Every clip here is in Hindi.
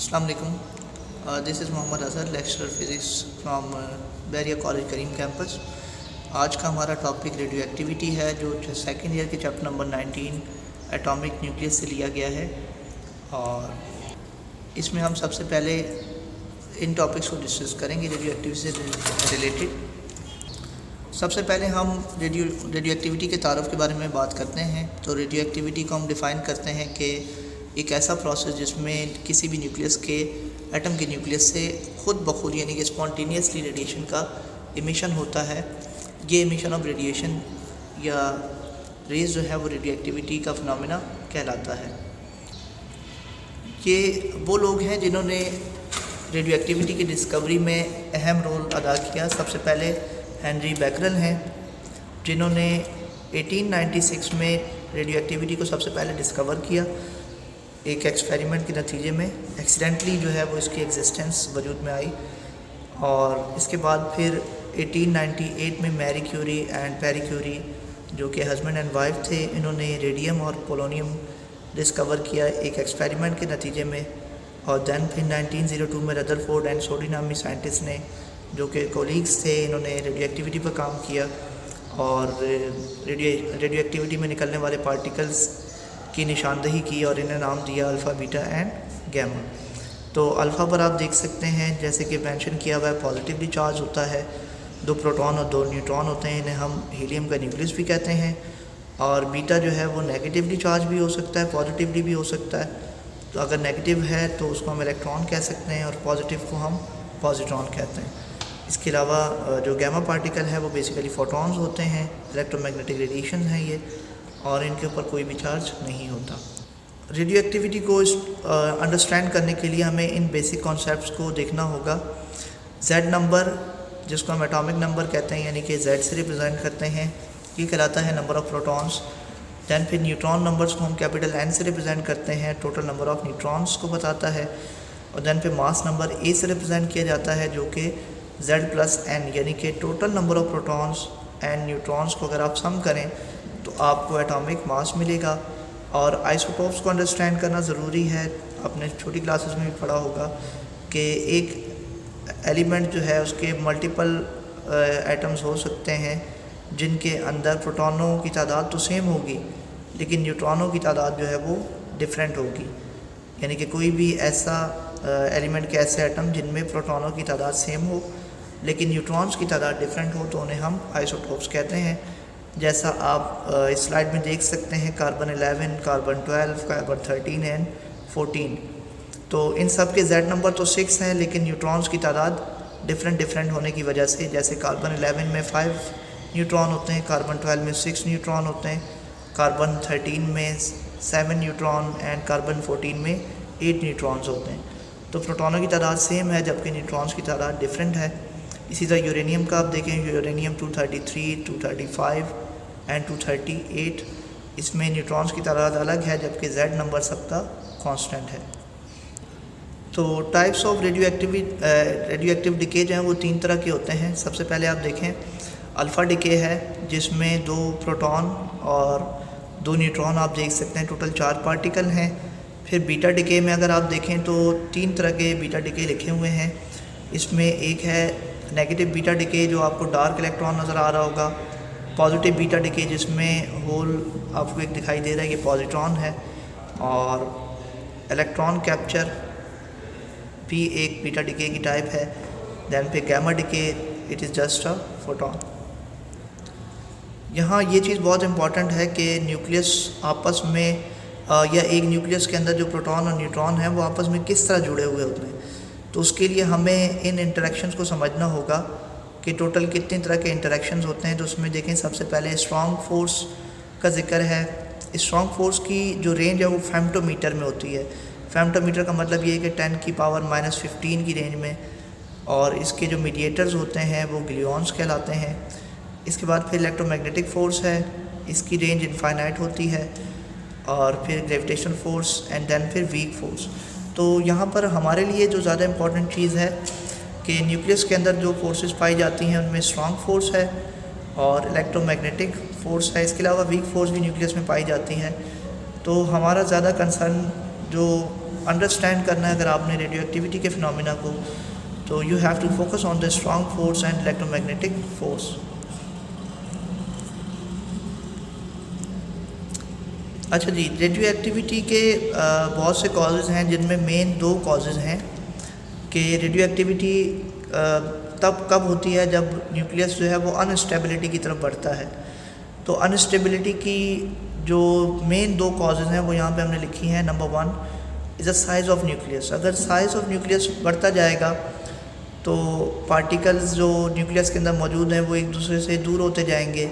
अस्सलाम वालेकुम। This is Mohammad Azhar, lecturer physics from Bairia college Karim campus. आज का हमारा टॉपिक रेडियो एक्टिविटी है, जो सेकेंड ईयर के चैप्टर नंबर 19 एटॉमिक न्यूक्लियस से लिया गया है। और इसमें हम सबसे पहले इन टॉपिक्स को डिस्कस करेंगे रेडियो एक्टिविटी से रिलेटेड। सबसे पहले हम रेडियो एक्टिविटी के तारुफ के बारे में बात करते हैं। तो रेडियो एक्टिविटी को हम डिफ़ाइन करते हैं कि एक ऐसा प्रोसेस जिसमें किसी भी न्यूक्लियस के एटम के न्यूक्लियस से खुद बखुद यानी कि स्पॉन्टेनियसली रेडिएशन का इमिशन होता है। ये इमिशन ऑफ रेडिएशन या रेज जो है वो रेडियो एक्टिविटी का फिनोमेना कहलाता है। ये वो लोग हैं जिन्होंने रेडियो एक्टिविटी की डिस्कवरी में अहम रोल अदा किया। सबसे पहले हेनरी बैकरल हैं, जिन्होंने 1896 में रेडियो एक्टिविटी को सबसे पहले डिस्कवर किया। एक एक्सपेरिमेंट के नतीजे में एक्सीडेंटली जो है वो इसकी एग्जिस्टेंस वजूद में आई। और इसके बाद फिर 1898 में Marie Curie and Pierre Curie, जो कि हस्बैंड एंड वाइफ थे, इन्होंने रेडियम और पोलोनियम डिस्कवर किया एक एक्सपेरिमेंट के नतीजे में। और दैन फिर 1902 में रदरफोर्ड एंड सोडी नामी साइंटिस्ट ने, जो कि कोलीग्स थे, इन्होंने रेडियो एक्टिविटी पर काम किया और रेडियो एक्टिविटी में निकलने वाले पार्टिकल्स की निशानदही की और इन्हें नाम दिया अल्फ़ा, बीटा एंड गैमा। तो अल्फ़ा पर आप देख सकते हैं, जैसे कि मेंशन किया हुआ है, पॉजिटिवली चार्ज होता है, 2 प्रोटॉन और 2 न्यूट्रॉन होते हैं, इन्हें हम हीलियम का न्यूक्लियस भी कहते हैं। और बीटा जो है वो नेगेटिवली चार्ज भी हो सकता है, पॉजिटिवली भी हो सकता है। तो अगर नेगेटिव है तो उसको हम इलेक्ट्रॉन कह सकते हैं और पॉजिटिव को हम पॉजिट्रॉन कहते हैं। इसके अलावा जो गैमा पार्टिकल है वो बेसिकली फोटॉन्स होते हैं, इलेक्ट्रोमैग्नेटिक रेडिएशन है ये, और इनके ऊपर कोई भी चार्ज नहीं होता। रेडियो एक्टिविटी को अंडरस्टैंड करने के लिए हमें इन बेसिक कॉन्सेप्ट्स को देखना होगा। Z नंबर, जिसको हम एटॉमिक नंबर कहते हैं, यानी कि Z से रिप्रेजेंट करते हैं, ये कहलाता है नंबर ऑफ़ प्रोटॉन्स। दैन फिर न्यूट्रॉन नंबर्स को हम कैपिटल N से रिप्रेजेंट करते हैं, टोटल नंबर ऑफ़ न्यूट्रॉन्स को बताता है। और दैन फिर मास नंबर A से रिप्रेजेंट किया जाता है, जो कि Z+N, यानी कि total number of protons and neutrons को अगर आप सम करें तो आपको एटॉमिक मास मिलेगा। और आइसोटोप्स को अंडरस्टैंड करना ज़रूरी है। आपने छोटी क्लासेस में भी पढ़ा होगा कि एक एलिमेंट जो है उसके मल्टीपल एटम्स हो सकते हैं, जिनके अंदर प्रोटॉनों की तादाद तो सेम होगी, लेकिन न्यूट्रॉनों की तादाद जो है वो डिफरेंट होगी। यानी कि कोई भी ऐसा एलिमेंट के ऐसे एटम जिनमें प्रोटॉनों की तादाद सेम हो लेकिन न्यूट्रॉन्स की तादाद डिफरेंट हो, तो उन्हें हम आइसोटोप्स कहते हैं। जैसा आप इस स्लाइड में देख सकते हैं, कार्बन 11, कार्बन 12, कार्बन 13 एंड 14। तो इन सब के Z नंबर तो 6 हैं, लेकिन न्यूट्रॉन्स की तादाद डिफरेंट होने की वजह से, जैसे कार्बन 11 में 5 न्यूट्रॉन होते हैं, कार्बन 12 में 6 न्यूट्रॉन होते हैं, कार्बन 13 में 7 न्यूट्रॉन एंड कार्बन 14 में 8 न्यूट्रॉन्स होते हैं। तो प्रोटॉनों की तादाद सेम है, जबकि न्यूट्रॉन्स की तादाद डिफरेंट है। इसी तरह यूरेनियम का आप देखें, यूरेनियम 233, 235 एंड 238, इसमें न्यूट्रॉन्स की तादाद अलग है, जबकि Z नंबर सबका कांस्टेंट है। तो types of radio active decay जो हैं वो 3 तरह के होते हैं। सबसे पहले आप देखें अल्फ़ा डिके है, जिसमें 2 प्रोटॉन और 2 न्यूट्रॉन आप देख सकते हैं, टोटल 4 पार्टिकल हैं। फिर बीटा डिके में अगर आप देखें तो 3 तरह के बीटा डिके लिखे हुए हैं। इसमें एक है नेगेटिव बीटा डिके, जो आपको डार्क इलेक्ट्रॉन नज़र आ रहा होगा। पॉजिटिव बीटा डिके, जिसमें होल आपको एक दिखाई दे रहा है, ये पॉजिट्रॉन है। और इलेक्ट्रॉन कैप्चर भी एक बीटा डिके की टाइप है। दैन पे gamma decay, it is just a photon. यहाँ ये चीज़ बहुत इंपॉर्टेंट है कि न्यूक्लियस आपस में या एक न्यूक्लियस के अंदर जो प्रोटॉन और न्यूट्रॉन है वो आपस में किस तरह जुड़े हुए होते हैं। तो उसके लिए हमें इन इंटरेक्शंस को समझना होगा कि टोटल कितनी तरह के इंटरेक्शंस होते हैं। तो उसमें देखें, सबसे पहले स्ट्रॉन्ग फोर्स का जिक्र है। स्ट्रॉन्ग फोर्स की जो रेंज है वो फेम्टोमीटर में होती है। फेम्टोमीटर का मतलब ये है कि 10 की पावर -15 की रेंज में। और इसके जो मीडिएटर्स होते हैं वो ग्लूऑन्स कहलाते हैं। इसके बाद फिर इलेक्ट्रोमैग्नेटिक फ़ोर्स है, इसकी रेंज इनफाइनाइट होती है। और फिर ग्रेविटेशनल फोर्स एंड देन फिर वीक फोर्स। तो यहाँ पर हमारे लिए जो ज़्यादा इम्पॉर्टेंट चीज़ है कि न्यूक्लियस के अंदर जो फोर्सेस पाई जाती हैं उनमें स्ट्रॉन्ग फोर्स है और इलेक्ट्रोमैग्नेटिक फ़ोर्स है। इसके अलावा वीक फोर्स भी न्यूक्लियस में पाई जाती हैं। तो हमारा ज़्यादा कंसर्न जो अंडरस्टैंड करना है अगर आपने रेडियो एक्टिविटी के फिनोमिना को, तो you have to focus on the strong force and electromagnetic force. अच्छा जी, रेडियो एक्टिविटी के बहुत से कॉजेज़ हैं, जिनमें मेन 2 कॉजेज़ हैं कि रेडियो एक्टिविटी तब कब होती है जब न्यूक्लियस जो है वो अनस्टेबिलिटी की तरफ बढ़ता है। तो अनस्टेबिलिटी की जो मेन 2 कॉजेज़ हैं वो यहाँ पे हमने लिखी हैं। Number 1 is the size of nucleus. अगर साइज़ ऑफ न्यूक्लियस बढ़ता जाएगा तो पार्टिकल्स जो न्यूक्लियस के अंदर मौजूद हैं वो एक दूसरे से दूर होते जाएंगे,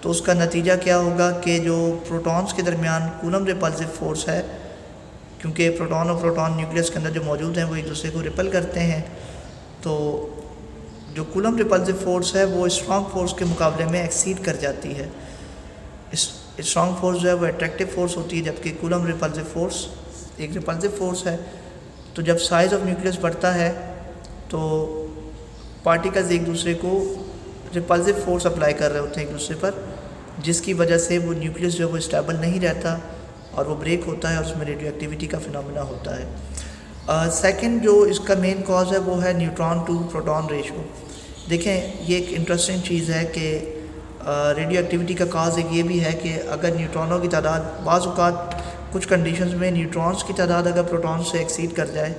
तो उसका नतीजा क्या होगा कि जो प्रोटॉन्स के दरमियान कूलम रिपल्सिव फोर्स है, क्योंकि प्रोटॉन और प्रोटॉन न्यूक्लियस के अंदर जो मौजूद हैं वो एक दूसरे को रिपल करते हैं, तो जो कूलम रिपल्सिव फोर्स है वो स्ट्रॉन्ग फोर्स के मुकाबले में एक्सीड कर जाती है। स्ट्रॉन्ग फोर्स जो है वो अट्रैक्टिव फोर्स होती है, जबकि कूलम रिपल्सिव फोर्स एक रिपल्सिव फोर्स है। तो जब साइज़ ऑफ न्यूक्लियस बढ़ता है तो पार्टिकल्स एक दूसरे को रिपल्सिव फोर्स अप्लाई कर रहे होते हैं एक दूसरे पर, जिसकी वजह से वो न्यूक्लियस जो है वो स्टेबल नहीं रहता और वो ब्रेक होता है और उसमें रेडियो एक्टिविटी का फिनोमिना होता है। सेकंड जो इसका मेन कॉज है वो है न्यूट्रॉन टू प्रोटॉन रेशो। देखें, ये एक इंटरेस्टिंग चीज़ है कि रेडियो एक्टिविटी का काज एक ये भी है कि अगर न्यूट्रॉनों की तादाद बाज़ औक़ात कुछ कंडीशंस में न्यूट्रॉन्स की तादाद अगर प्रोटॉन से एक्सीड कर जाए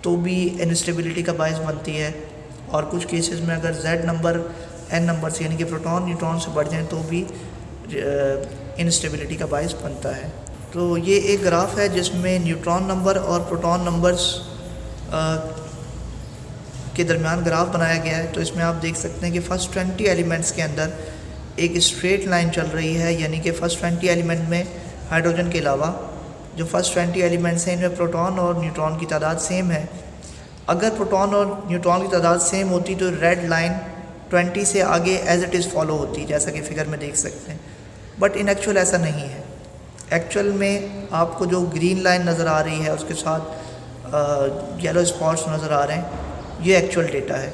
तो भी इनस्टेबिलिटी का बायस बनती है, और कुछ केसेस में अगर Z नंबर N नंबर से यानी कि प्रोटॉन न्यूट्रॉन से बढ़ जाएँ तो भी इनस्टेबिलिटी का बायस बनता है। तो ये एक ग्राफ है जिसमें न्यूट्रॉन नंबर और प्रोटॉन नंबर्स के दरमियान ग्राफ बनाया गया है। तो इसमें आप देख सकते हैं कि फ़र्स्ट 20 एलिमेंट्स के अंदर एक स्ट्रेट लाइन चल रही है, यानी कि फ़र्स्ट 20 एलिमेंट में हाइड्रोजन के अलावा जो फ़र्स्ट 20 एलिमेंट्स हैं इनमें प्रोटॉन और न्यूट्रॉन की तादाद सेम है। अगर प्रोटॉन और न्यूट्रॉन की तादाद सेम होती तो रेड लाइन 20 से आगे एज इट इज़ फॉलो होती, जैसा कि फ़िगर में देख सकते हैं। बट इन एक्चुअल ऐसा नहीं है। एक्चुअल में आपको जो ग्रीन लाइन नज़र आ रही है उसके साथ येलो स्पॉट्स नज़र आ रहे हैं, ये एक्चुअल डेटा है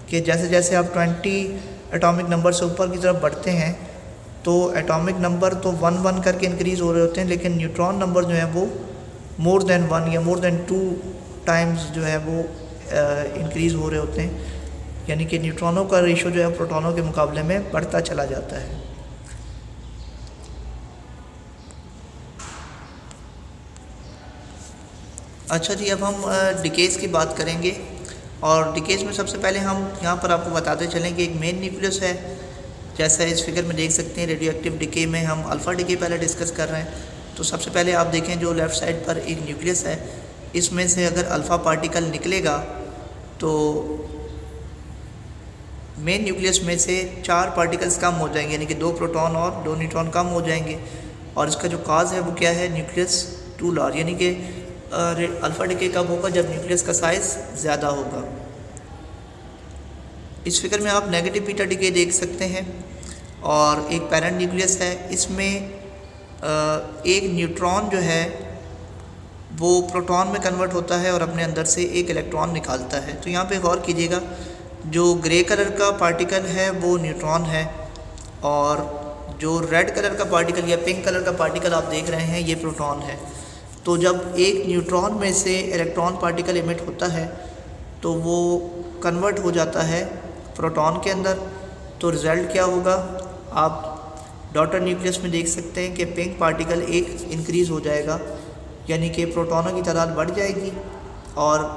कि जैसे जैसे आप 20 एटॉमिक नंबर से ऊपर की तरफ बढ़ते हैं तो एटॉमिक नंबर तो 1 करके इंक्रीज़ हो रहे होते हैं, लेकिन न्यूट्रॉन नंबर जो है वो मोर देन 1 या मोर देन 2 टाइम्स जो है वो इंक्रीज़ हो रहे होते हैं, यानी कि न्यूट्रॉनों का रेशो जो है प्रोटॉनों के मुकाबले में बढ़ता चला जाता है। अच्छा जी, अब हम डिकेज़ की बात करेंगे, और डिकेज़ में सबसे पहले हम यहाँ पर आपको बताते चलें कि एक मेन न्यूक्लियस है, जैसा इस फिगर में देख सकते हैं। रेडियो एक्टिव डिके में हम अल्फ़ा डिके पहले डिस्कस कर रहे हैं। तो सबसे पहले आप देखें जो लेफ़्ट साइड पर एक न्यूक्लियस है, इसमें से अगर अल्फ़ा पार्टिकल निकलेगा तो मेन न्यूक्लियस में से 4 पार्टिकल्स कम हो जाएंगे, यानी कि 2 प्रोटॉन और 2 न्यूट्रॉन कम हो जाएंगे। और इसका जो काज है वो क्या है, न्यूक्लियस टू लार्ज, यानी कि अल्फ़ा डिके कब होगा, जब न्यूक्लियस का साइज़ ज़्यादा होगा। इस फिगर में आप नेगेटिव बीटा डिके देख सकते हैं, और एक पेरेंट न्यूक्लियस है। इसमें एक न्यूट्रॉन जो है वो प्रोटॉन में कन्वर्ट होता है और अपने अंदर से एक इलेक्ट्रॉन निकालता है। तो यहाँ पे गौर कीजिएगा, जो ग्रे कलर का पार्टिकल है वो न्यूट्रॉन है, और जो रेड कलर का पार्टिकल या पिंक कलर का पार्टिकल आप देख रहे हैं ये प्रोटॉन है। तो जब एक न्यूट्रॉन में से इलेक्ट्रॉन पार्टिकल इमिट होता है तो वो कन्वर्ट हो जाता है प्रोटॉन के अंदर। तो रिज़ल्ट क्या होगा, आप डॉटर न्यूक्लियस में देख सकते हैं कि पिंक पार्टिकल एक इंक्रीज़ हो जाएगा, यानी कि प्रोटॉनों की तादाद बढ़ जाएगी और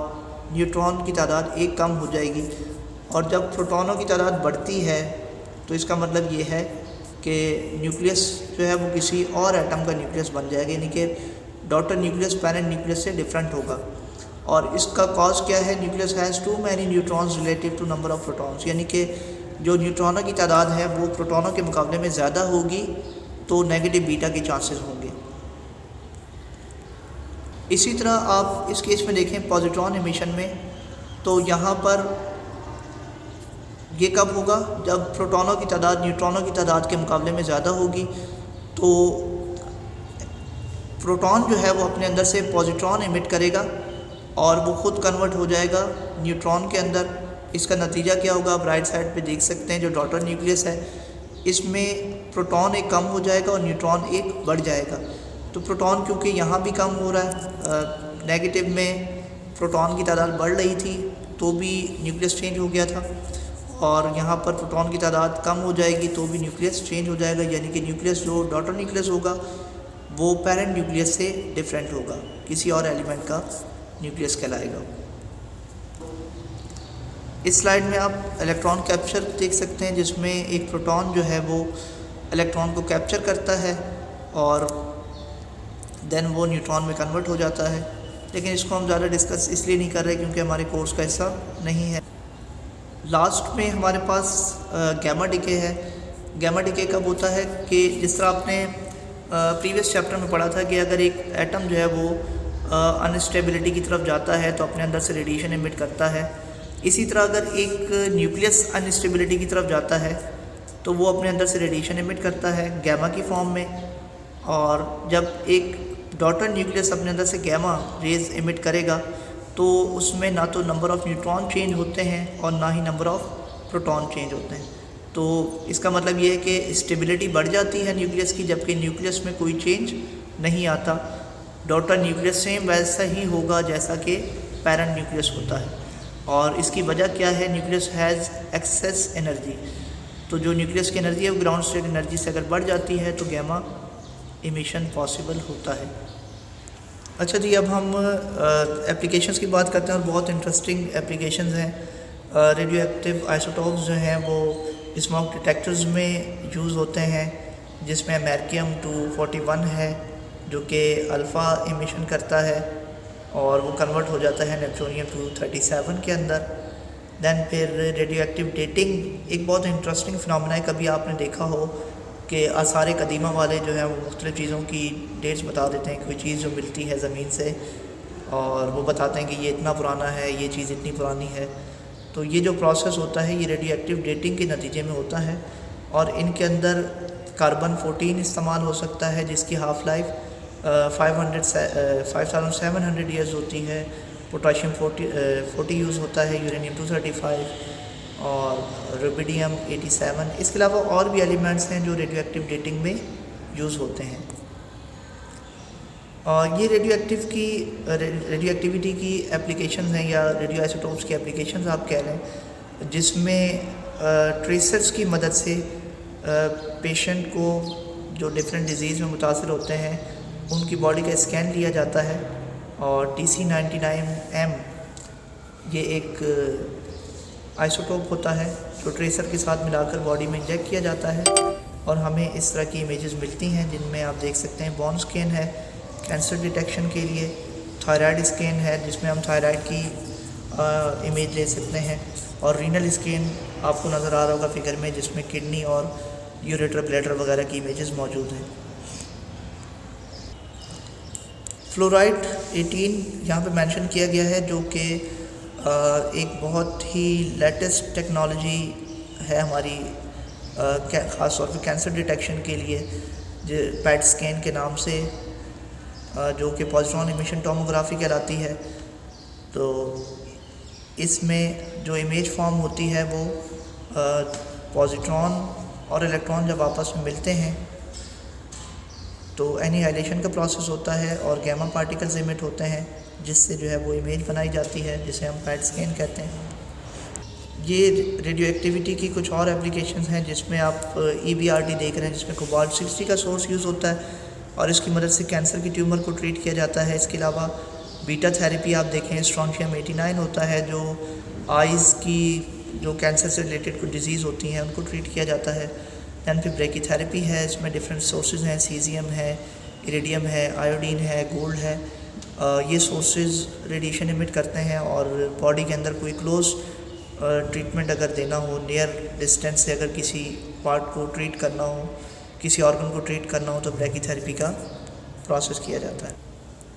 न्यूट्रॉन की तादाद एक कम हो जाएगी। और जब प्रोटॉनों की तादाद बढ़ती है तो इसका मतलब ये है कि न्यूक्लियस जो है वो किसी और एटम का न्यूक्लियस बन जाएगा, यानी कि डॉटर न्यूक्लियस पेरेंट न्यूक्लियस से डिफरेंट होगा। और इसका कॉज क्या है, nucleus has too many neutrons relative to number of protons, यानी कि जो न्यूट्रॉनों की तादाद है वो प्रोटॉनों के मुकाबले में ज़्यादा होगी, तो नेगेटिव बीटा के चांसेस होंगे। इसी तरह आप इस केस में देखें पॉजिट्रॉन एमिशन में, तो यहाँ पर ये कब होगा, जब प्रोटॉनों की तादाद न्यूट्रॉनों की तादाद के मुकाबले में ज़्यादा होगी, तो प्रोटॉन जो है वो अपने अंदर से पॉजिट्रॉन एमिट करेगा और वो ख़ुद कन्वर्ट हो जाएगा न्यूट्रॉन के अंदर। इसका नतीजा क्या होगा, आप राइट साइड पे देख सकते हैं जो डॉटर न्यूक्लियस है इसमें प्रोटॉन एक कम हो जाएगा और न्यूट्रॉन एक बढ़ जाएगा। तो प्रोटॉन क्योंकि यहाँ भी कम हो रहा है नेगेटिव में प्रोटॉन की तादाद बढ़ रही थी तो भी न्यूक्लियस चेंज हो गया था, और यहाँ पर प्रोटॉन की तादाद कम हो जाएगी तो भी न्यूक्लियस चेंज हो जाएगा, यानी कि न्यूक्लियस जो डॉटर न्यूक्लियस होगा वो पेरेंट न्यूक्लियस से डिफरेंट होगा, किसी और एलिमेंट का न्यूक्लियस कहलाएगा। इस स्लाइड में आप इलेक्ट्रॉन कैप्चर देख सकते हैं, जिसमें एक प्रोटॉन जो है वो इलेक्ट्रॉन को कैप्चर करता है और देन वो न्यूट्रॉन में कन्वर्ट हो जाता है, लेकिन इसको हम ज़्यादा डिस्कस इसलिए नहीं कर रहे क्योंकि हमारे कोर्स का हिस्सा नहीं है। लास्ट में हमारे पास गैमा डिके है। गैमा डिके कब होता है कि जिस तरह आपने प्रीवियस चैप्टर में पढ़ा था कि अगर एक एटम जो है वो अनस्टेबिलिटी की तरफ जाता है तो अपने अंदर से रेडिएशन एमिट करता है, इसी तरह अगर एक न्यूक्लियस अनस्टेबिलिटी की तरफ जाता है तो वो अपने अंदर से रेडिएशन एमिट करता है गैमा की फॉर्म में, और जब एक डॉटर न्यूक्लियस अपने अंदर से गैमा रेज एमिट करेगा तो उसमें ना तो नंबर ऑफ़ न्यूट्रॉन चेंज होते हैं और ना ही नंबर ऑफ़ प्रोटॉन चेंज होते हैं। तो इसका मतलब ये है कि स्टेबिलिटी बढ़ जाती है न्यूक्लियस की, जबकि न्यूक्लियस में कोई चेंज नहीं आता। डॉटर न्यूक्लियस सेम वैसा ही होगा जैसा कि पेरेंट न्यूक्लियस होता है, और इसकी वजह क्या है? Nucleus has excess energy. तो जो न्यूक्लियस की एनर्जी है वो ग्राउंड स्टेट एनर्जी से अगर बढ़ जाती है तो गैमा इमिशन पॉसिबल होता है। अच्छा जी, अब हम एप्लीकेशंस की बात करते हैं और बहुत इंटरेस्टिंग एप्लीकेशंस हैं। रेडियो एक्टिव आइसोटोप्स जो हैं वो स्मोक डिटेक्टर्स में यूज़ होते हैं, जिसमें अमेरिकियम 241 है जो कि अल्फ़ा इमिशन करता है और वो कन्वर्ट हो जाता है नेप्टूनियम 237 के अंदर। दैन फिर रेडियो एक्टिव डेटिंग एक बहुत इंटरेस्टिंग फिनोमेना है। कभी आपने देखा हो कि आसार कदीमा वाले जो हैं वो मुख्तलिफ़ चीज़ों की डेट्स बता देते हैं। कोई चीज़ जो मिलती है ज़मीन से और वो बताते हैं कि ये इतना पुराना है, ये चीज़ इतनी पुरानी है। तो ये जो प्रोसेस होता है ये रेडियो एक्टिव डेटिंग के नतीजे में होता है, और इनके अंदर कार्बन 14 इस्तेमाल हो सकता है जिसकी हाफ़ लाइफ 5700 ईयर्स होती है। पोटाशियम 40 यूज़ होता है, यूरेनियम 235 और रुबिडियम 87। इसके अलावा और भी एलिमेंट्स हैं जो रेडियो एक्टिव डेटिंग में यूज़ होते हैं। और ये रेडियो एक्टिविटी की एप्लीकेशंस हैं या रेडियो आइसोटोप्स की एप्लीकेशंस आप कह रहे हैं, जिसमें ट्रेसर्स की मदद से पेशेंट को जो डिफरेंट डिजीज़ में मुतासर होते हैं उनकी बॉडी का स्कैन लिया जाता है, और TC99M ये एक आइसोटोप होता है जो ट्रेसर के साथ मिलाकर बॉडी में इंजेक्ट किया जाता है, और हमें इस तरह की इमेजेस मिलती हैं जिनमें आप देख सकते हैं बोन स्कैन है कैंसर डिटेक्शन के लिए, थायराइड स्कैन है जिसमें हम थायराइड की इमेज ले सकते हैं, और रीनल स्कैन आपको नज़र आ रहा होगा फिगर में जिसमें किडनी और यूरेटर ब्लैडर वगैरह की इमेजेस मौजूद हैं। फ्लोराइड 18 यहाँ पे मेंशन किया गया है जो कि एक बहुत ही लेटेस्ट टेक्नोलॉजी है हमारी ख़ास तौर पे कैंसर डिटेक्शन के लिए, जो पैट स्कैन के नाम से, जो कि पॉजिट्रॉन इमिशन टोमोग्राफी कहलाती है। तो इसमें जो इमेज फॉर्म होती है वो पॉजिट्रॉन और इलेक्ट्रॉन जब आपस में मिलते हैं तो एनिहाइलेशन का प्रोसेस होता है और गैमा पार्टिकल्स इमिट होते हैं, जिससे जो है वो इमेज बनाई जाती है जिसे हम पैट स्कैन कहते हैं। ये रेडियो एक्टिविटी की कुछ और एप्लीकेशंस हैं जिसमें आप EBRD देख रहे हैं, जिसमें कोबाल्ट 60 का सोर्स यूज़ होता है और इसकी मदद से कैंसर की ट्यूमर को ट्रीट किया जाता है। इसके अलावा बीटा थेरेपी आप देखें, स्ट्रोंशियम 89 होता है जो आइज़ की जो कैंसर से रिलेटेड कुछ डिजीज़ होती हैं उनको ट्रीट किया जाता है। दैन फिर ब्रेकी थेरेपी है, इसमें डिफरेंट सोर्सेज हैं, सीजियम है, इरिडियम है, आयोडीन है, गोल्ड है। ये सोर्सेज रेडिएशन इमिट करते हैं और बॉडी के अंदर कोई क्लोज ट्रीटमेंट अगर देना हो, नियर डिस्टेंस से अगर किसी पार्ट को ट्रीट करना हो, किसी ऑर्गन को ट्रीट करना हो तो ब्रेकी थेरेपी का प्रोसेस किया जाता है।